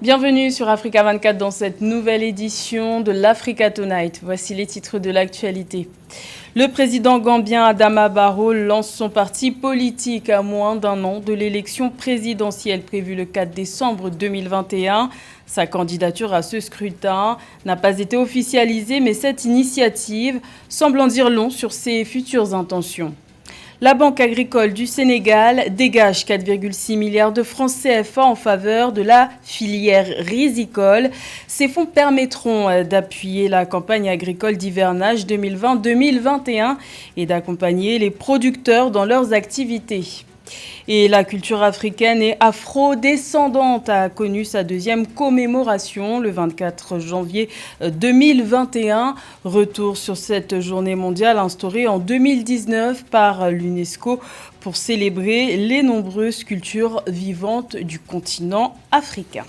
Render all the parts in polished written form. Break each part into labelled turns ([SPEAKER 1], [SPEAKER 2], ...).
[SPEAKER 1] Bienvenue sur Africa 24 dans cette nouvelle édition de l'Africa Tonight. Voici les titres de l'actualité. Le président gambien Adama Barrow lance son parti politique à moins d'un an de l'élection présidentielle prévue le 4 décembre 2021. Sa candidature à ce scrutin n'a pas été officialisée, mais cette initiative semble en dire long sur ses futures intentions. La Banque agricole du Sénégal dégage 4,6 milliards de francs CFA en faveur de la filière risicole. Ces fonds permettront d'appuyer la campagne agricole d'hivernage 2020-2021 et d'accompagner les producteurs dans leurs activités. Et la culture africaine et afro-descendante a connu sa deuxième commémoration le 24 janvier 2021. Retour sur cette journée mondiale instaurée en 2019 par l'UNESCO pour célébrer les nombreuses cultures vivantes du continent africain.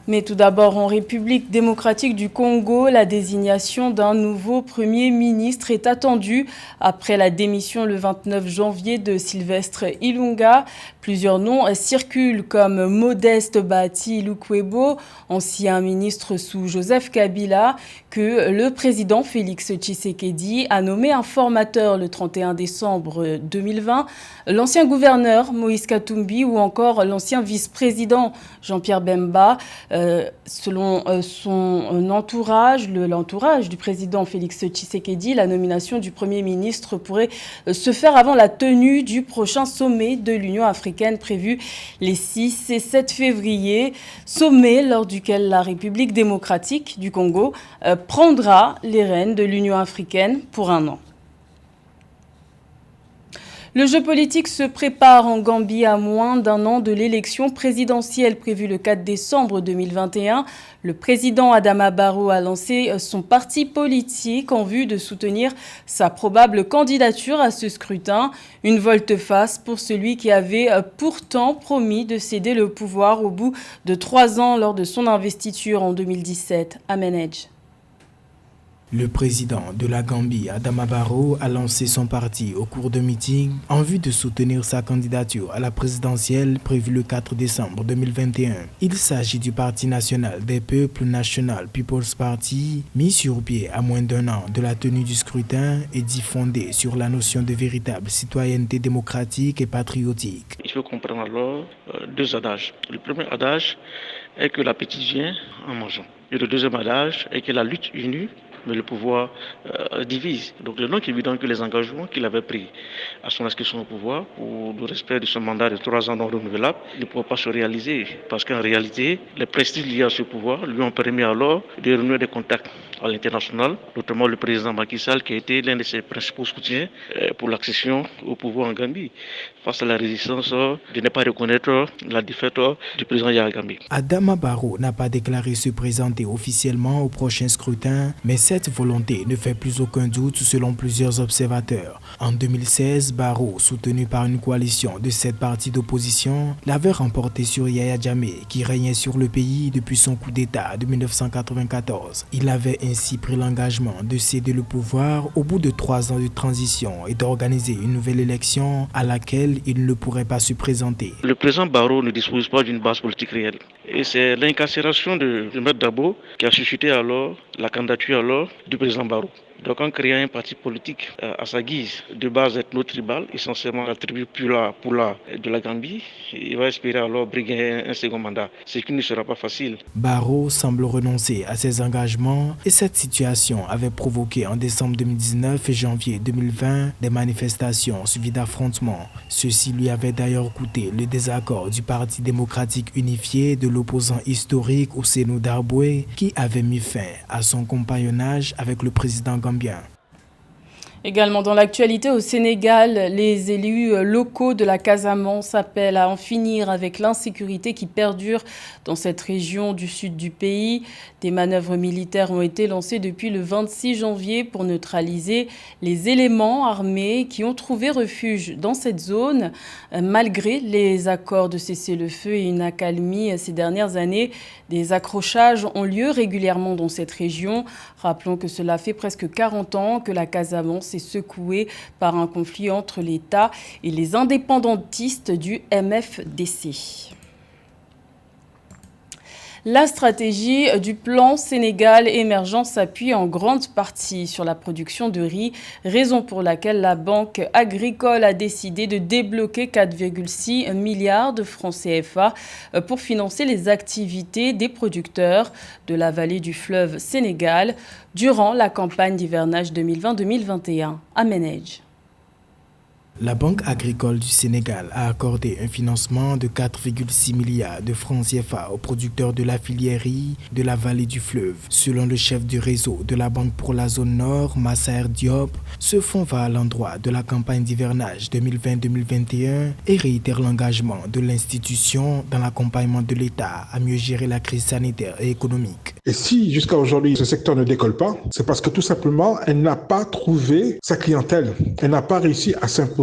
[SPEAKER 1] Mais tout d'abord, en République démocratique du Congo, la désignation d'un nouveau Premier ministre est attendue après la démission le 29 janvier de Sylvestre Ilunga. Plusieurs noms circulent comme Modeste Bahati Lukwebo, ancien ministre sous Joseph Kabila, que le président Félix Tshisekedi a nommé informateur le 31 décembre 2020, l'ancien gouverneur Moïse Katumbi ou encore l'ancien vice-président Jean-Pierre Bemba. Selon son entourage, l'entourage du président Félix Tshisekedi, la nomination du Premier ministre pourrait se faire avant la tenue du prochain sommet de l'Union africaine prévu les 6 et 7 février, sommet lors duquel la République démocratique du Congo prendra les rênes de l'Union africaine pour un an. Le jeu politique se prépare en Gambie à moins d'un an de l'élection présidentielle prévue le 4 décembre 2021. Le président Adama Barrow a lancé son parti politique en vue de soutenir sa probable candidature à ce scrutin. Une volte-face pour celui qui avait pourtant promis de céder le pouvoir au bout de 3 ans lors de son investiture en 2017 à Ménèdj.
[SPEAKER 2] Le président de la Gambie, Adama Barrow, a lancé son parti au cours de meeting en vue de soutenir sa candidature à la présidentielle prévue le 4 décembre 2021. Il s'agit du Parti national des peuples, National People's Party, mis sur pied à moins d'un an de la tenue du scrutin et dit fondé sur la notion de véritable citoyenneté démocratique et patriotique.
[SPEAKER 3] Il faut comprendre alors deux adages. Le premier adage est que l'appétit vient en mangeant. Et le deuxième adage est que la lutte unie, mais le pouvoir divise. Donc il est donc évident que les engagements qu'il avait pris à son inscription au pouvoir pour le respect de son mandat de 3 ans non renouvelable ne pourront pas se réaliser parce qu'en réalité, les prestiges liés à ce pouvoir lui ont permis alors de renouer des contacts à l'international, notamment le président Macky Sall qui a été l'un de ses principaux soutiens pour l'accession au pouvoir en Gambie face à la résistance de ne pas reconnaître la défaite du président Yahya Jammeh.
[SPEAKER 2] Adama Barrow n'a pas déclaré se présenter officiellement au prochain scrutin, mais cette volonté ne fait plus aucun doute selon plusieurs observateurs. En 2016, Barrow, soutenu par une coalition de 7 partis d'opposition, l'avait remporté sur Yahya Jammeh, qui régnait sur le pays depuis son coup d'État de 1994. Il avait ainsi pris l'engagement de céder le pouvoir au bout de 3 ans de transition et d'organiser une nouvelle élection à laquelle il ne pourrait pas se présenter.
[SPEAKER 3] Le président Barrow ne dispose pas d'une base politique réelle. Et c'est l'incarcération de M. Dabo qui a suscité alors la candidature du président Barrow. Donc en créant un parti politique à sa guise de base ethno-tribale, essentiellement la tribu Pula de la Gambie, il va espérer alors briguer un second mandat, ce qui ne sera pas facile.
[SPEAKER 2] Barrow semble renoncer à ses engagements et cette situation avait provoqué en décembre 2019 et janvier 2020 des manifestations suivies d'affrontements. Ceci lui avait d'ailleurs coûté le désaccord du Parti démocratique unifié de l'opposant historique Ousseynou Darboué qui avait mis fin à son compagnonnage avec le président gambien.
[SPEAKER 1] Également dans l'actualité au Sénégal, les élus locaux de la Casamance appellent à en finir avec l'insécurité qui perdure dans cette région du sud du pays. Des manœuvres militaires ont été lancées depuis le 26 janvier pour neutraliser les éléments armés qui ont trouvé refuge dans cette zone. Malgré les accords de cessez-le-feu et une accalmie ces dernières années, des accrochages ont lieu régulièrement dans cette région. Rappelons que cela fait presque 40 ans que la Casamance est secouée par un conflit entre l'État et les indépendantistes du MFDC. La stratégie du plan Sénégal émergent s'appuie en grande partie sur la production de riz, raison pour laquelle la Banque agricole a décidé de débloquer 4,6 milliards de francs CFA pour financer les activités des producteurs de la vallée du fleuve Sénégal durant la campagne d'hivernage 2020-2021 à Ménège.
[SPEAKER 2] La Banque agricole du Sénégal a accordé un financement de 4,6 milliards de francs CFA aux producteurs de la filière riz de la vallée du fleuve. Selon le chef du réseau de la Banque pour la zone nord, Massaer Diop, ce fonds va à l'endroit de la campagne d'hivernage 2020-2021 et réitère l'engagement de l'institution dans l'accompagnement de l'État à mieux gérer la crise sanitaire et économique.
[SPEAKER 4] Et si jusqu'à aujourd'hui ce secteur ne décolle pas, c'est parce que tout simplement elle n'a pas trouvé sa clientèle. Elle n'a pas réussi à s'imposer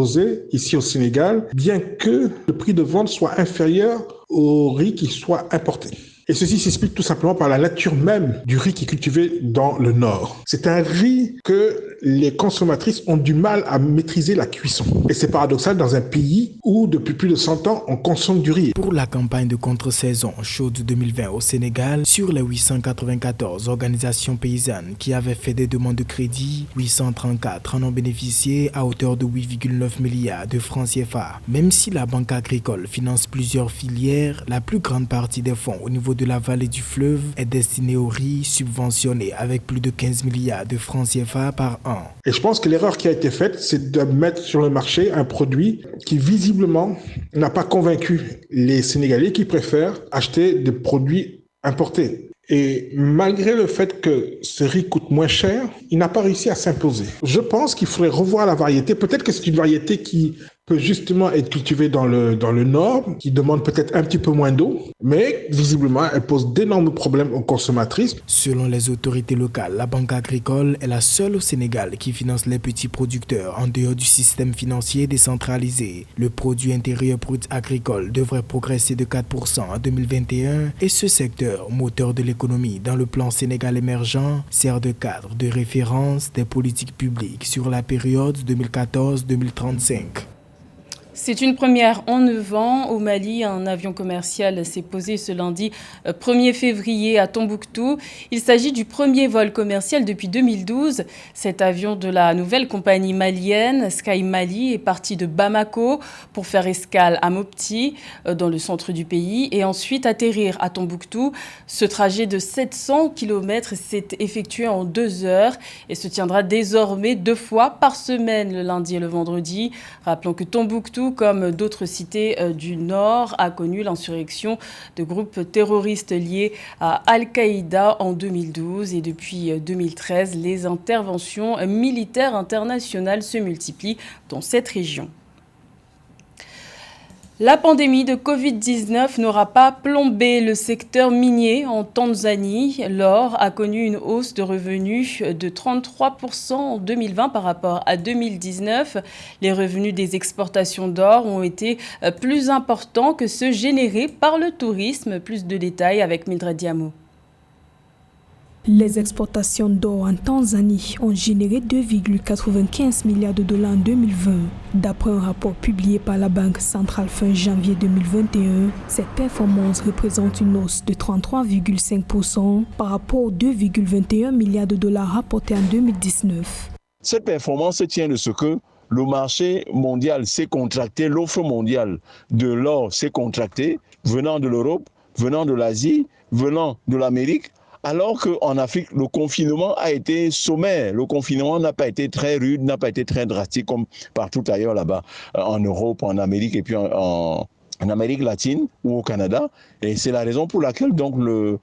[SPEAKER 4] ici au Sénégal, bien que le prix de vente soit inférieur au riz qui soit importé. Et ceci s'explique tout simplement par la nature même du riz qui est cultivé dans le nord. C'est un riz que les consommatrices ont du mal à maîtriser la cuisson. Et c'est paradoxal dans un pays où depuis plus de 100 ans, on consomme du riz.
[SPEAKER 2] Pour la campagne de contre-saison chaude 2020 au Sénégal, sur les 894 organisations paysannes qui avaient fait des demandes de crédit, 834 en ont bénéficié à hauteur de 8,9 milliards de francs CFA. Même si la Banque agricole finance plusieurs filières, la plus grande partie des fonds au niveau de la vallée du fleuve est destinée au riz subventionné avec plus de 15 milliards de francs CFA par an.
[SPEAKER 4] Et je pense que l'erreur qui a été faite, c'est de mettre sur le marché un produit qui visiblement n'a pas convaincu les Sénégalais qui préfèrent acheter des produits importés. Et malgré le fait que ce riz coûte moins cher, il n'a pas réussi à s'imposer. Je pense qu'il faudrait revoir la variété. Peut-être que c'est une variété qui peut justement être cultivée dans le nord, qui demande peut-être un petit peu moins d'eau, mais visiblement, elle pose d'énormes problèmes aux consommatrices.
[SPEAKER 2] Selon les autorités locales, la Banque agricole est la seule au Sénégal qui finance les petits producteurs en dehors du système financier décentralisé. Le produit intérieur brut agricole devrait progresser de 4% en 2021 et ce secteur, moteur de l'économie dans le plan Sénégal émergent, sert de cadre de référence des politiques publiques sur la période 2014-2035.
[SPEAKER 1] C'est une première en 9 ans. Au Mali, un avion commercial s'est posé ce lundi 1er février à Tombouctou. Il s'agit du premier vol commercial depuis 2012. Cet avion de la nouvelle compagnie malienne, Sky Mali, est parti de Bamako pour faire escale à Mopti, dans le centre du pays, et ensuite atterrir à Tombouctou. Ce trajet de 700 km s'est effectué en 2 heures et se tiendra désormais 2 fois par semaine, le lundi et le vendredi. Rappelons que Tombouctou, comme d'autres cités du Nord, a connu l'insurrection de groupes terroristes liés à Al-Qaïda en 2012. Et depuis 2013, les interventions militaires internationales se multiplient dans cette région. La pandémie de Covid-19 n'aura pas plombé le secteur minier en Tanzanie. L'or a connu une hausse de revenus de 33% en 2020 par rapport à 2019. Les revenus des exportations d'or ont été plus importants que ceux générés par le tourisme. Plus de détails avec Mildred Diamo.
[SPEAKER 5] Les exportations d'or en Tanzanie ont généré 2,95 milliards de dollars en 2020. D'après un rapport publié par la Banque centrale fin janvier 2021, cette performance représente une hausse de 33,5% par rapport aux 2,21 milliards de dollars rapportés en 2019.
[SPEAKER 6] Cette performance tient de ce que le marché mondial s'est contracté, l'offre mondiale de l'or s'est contractée, venant de l'Europe, venant de l'Asie, venant de l'Amérique. Alors qu'en Afrique, le confinement a été sommaire. Le confinement n'a pas été très rude, n'a pas été très drastique comme partout ailleurs là-bas, en Europe, en Amérique et puis en Amérique latine ou au Canada. Et c'est la raison pour laquelle donc le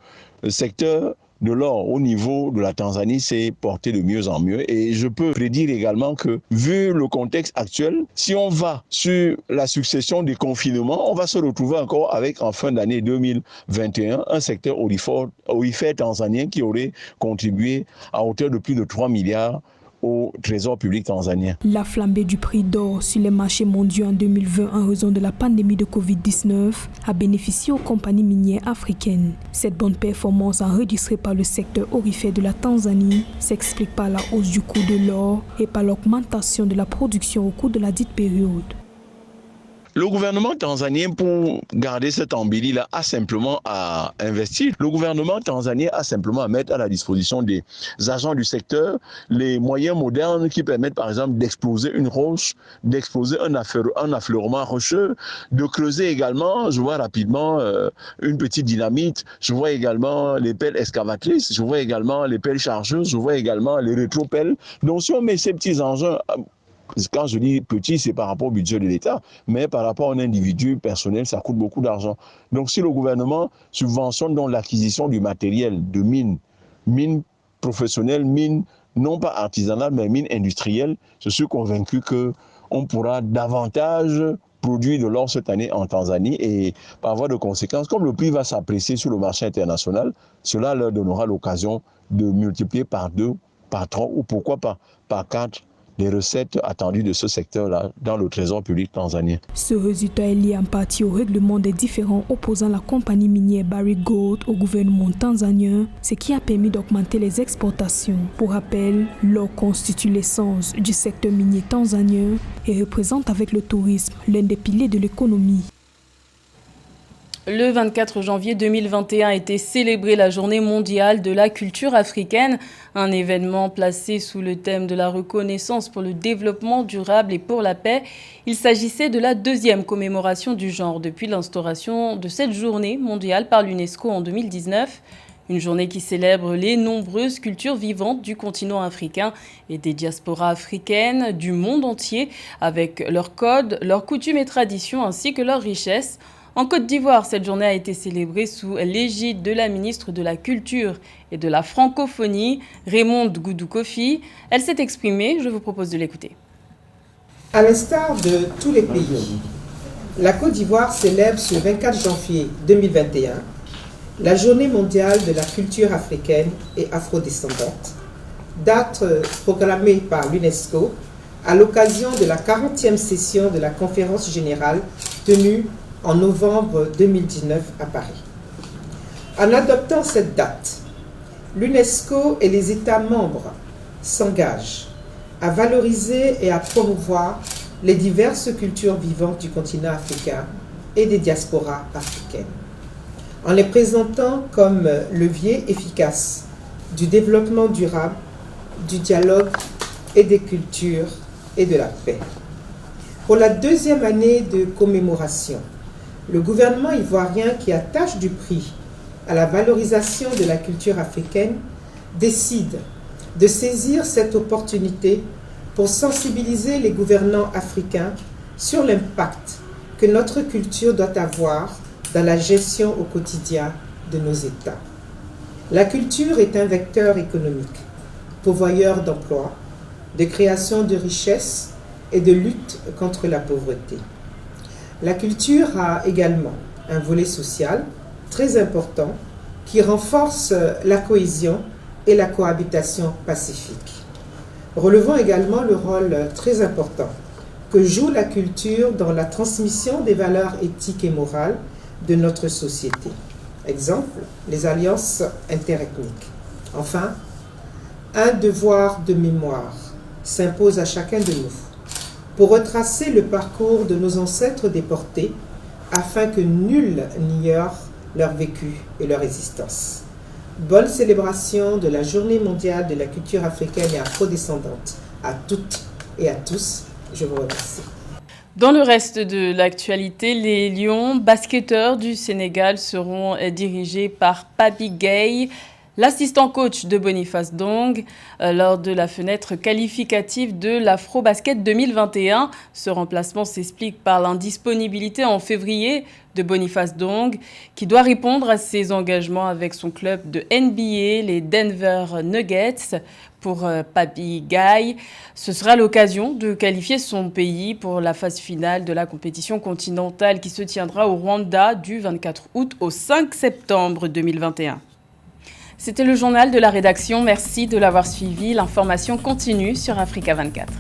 [SPEAKER 6] secteur de l'or au niveau de la Tanzanie s'est porté de mieux en mieux. Et je peux prédire également que, vu le contexte actuel, si on va sur la succession des confinements, on va se retrouver encore avec, en fin d'année 2021, un secteur aurifère tanzanien qui aurait contribué à hauteur de plus de 3 milliards au trésor public tanzanien.
[SPEAKER 5] La flambée du prix d'or sur les marchés mondiaux en 2020 en raison de la pandémie de Covid-19 a bénéficié aux compagnies minières africaines. Cette bonne performance enregistrée par le secteur aurifère de la Tanzanie s'explique par la hausse du coût de l'or et par l'augmentation de la production au cours de la dite période.
[SPEAKER 6] Le gouvernement tanzanien, pour garder cette embellie-là, a simplement à investir. Le gouvernement tanzanien a simplement à mettre à la disposition des agents du secteur les moyens modernes qui permettent, par exemple, d'exploser une roche, d'exploser un affleurement rocheux, de creuser également, je vois rapidement une petite dynamite, je vois également les pelles excavatrices, je vois également les pelles chargeuses, je vois également les rétropelles. Donc si on met ces petits engins, quand je dis petit, c'est par rapport au budget de l'État, mais par rapport à un individu personnel, ça coûte beaucoup d'argent. Donc si le gouvernement subventionne donc l'acquisition du matériel de mines professionnelles, mines non pas artisanales, mais mines industrielles, je suis convaincu qu'on pourra davantage produire de l'or cette année en Tanzanie et par voie de conséquence, comme le prix va s'apprécier sur le marché international, cela leur donnera l'occasion de multiplier par 2, par 3 ou pourquoi pas par 4 les recettes attendues de ce secteur-là dans le trésor public tanzanien.
[SPEAKER 5] Ce résultat est lié en partie au règlement des différends opposant la compagnie minière Barrick Gold au gouvernement tanzanien, ce qui a permis d'augmenter les exportations. Pour rappel, l'or constitue l'essence du secteur minier tanzanien et représente avec le tourisme l'un des piliers de l'économie.
[SPEAKER 1] Le 24 janvier 2021 a été célébrée la Journée mondiale de la culture africaine, un événement placé sous le thème de la reconnaissance pour le développement durable et pour la paix. Il s'agissait de la deuxième commémoration du genre depuis l'instauration de cette journée mondiale par l'UNESCO en 2019. Une journée qui célèbre les nombreuses cultures vivantes du continent africain et des diasporas africaines du monde entier, avec leurs codes, leurs coutumes et traditions ainsi que leurs richesses. En Côte d'Ivoire, cette journée a été célébrée sous l'égide de la ministre de la Culture et de la Francophonie, Raymonde Goudou Kofi. Elle s'est exprimée, je vous propose de l'écouter.
[SPEAKER 7] À l'instar de tous les pays, la Côte d'Ivoire célèbre ce 24 janvier 2021 la Journée mondiale de la culture africaine et afrodescendante, date proclamée par l'UNESCO à l'occasion de la 40e session de la conférence générale tenue en novembre 2019 à Paris. En adoptant cette date, l'UNESCO et les États membres s'engagent à valoriser et à promouvoir les diverses cultures vivantes du continent africain et des diasporas africaines, en les présentant comme levier efficace du développement durable, du dialogue et des cultures et de la paix. Pour la deuxième année de commémoration, le gouvernement ivoirien, qui attache du prix à la valorisation de la culture africaine, décide de saisir cette opportunité pour sensibiliser les gouvernants africains sur l'impact que notre culture doit avoir dans la gestion au quotidien de nos États. La culture est un vecteur économique, pourvoyeur d'emplois, de création de richesses et de lutte contre la pauvreté. La culture a également un volet social très important qui renforce la cohésion et la cohabitation pacifique. Relevons également le rôle très important que joue la culture dans la transmission des valeurs éthiques et morales de notre société. Exemple, les alliances interethniques. Enfin, un devoir de mémoire s'impose à chacun de nous pour retracer le parcours de nos ancêtres déportés afin que nul n'ignore leur vécu et leur existence. Bonne célébration de la Journée mondiale de la culture africaine et afrodescendante à toutes et à tous. Je vous remercie.
[SPEAKER 1] Dans le reste de l'actualité, les Lions basketteurs du Sénégal seront dirigés par Papi Gueye, l'assistant coach de Boniface Dong, lors de la fenêtre qualificative de l'Afro-Basket 2021. Ce remplacement s'explique par l'indisponibilité en février de Boniface Dong, qui doit répondre à ses engagements avec son club de NBA, les Denver Nuggets. Pour Papi Gueye, ce sera l'occasion de qualifier son pays pour la phase finale de la compétition continentale qui se tiendra au Rwanda du 24 août au 5 septembre 2021. C'était le journal de la rédaction. Merci de l'avoir suivi. L'information continue sur Africa 24.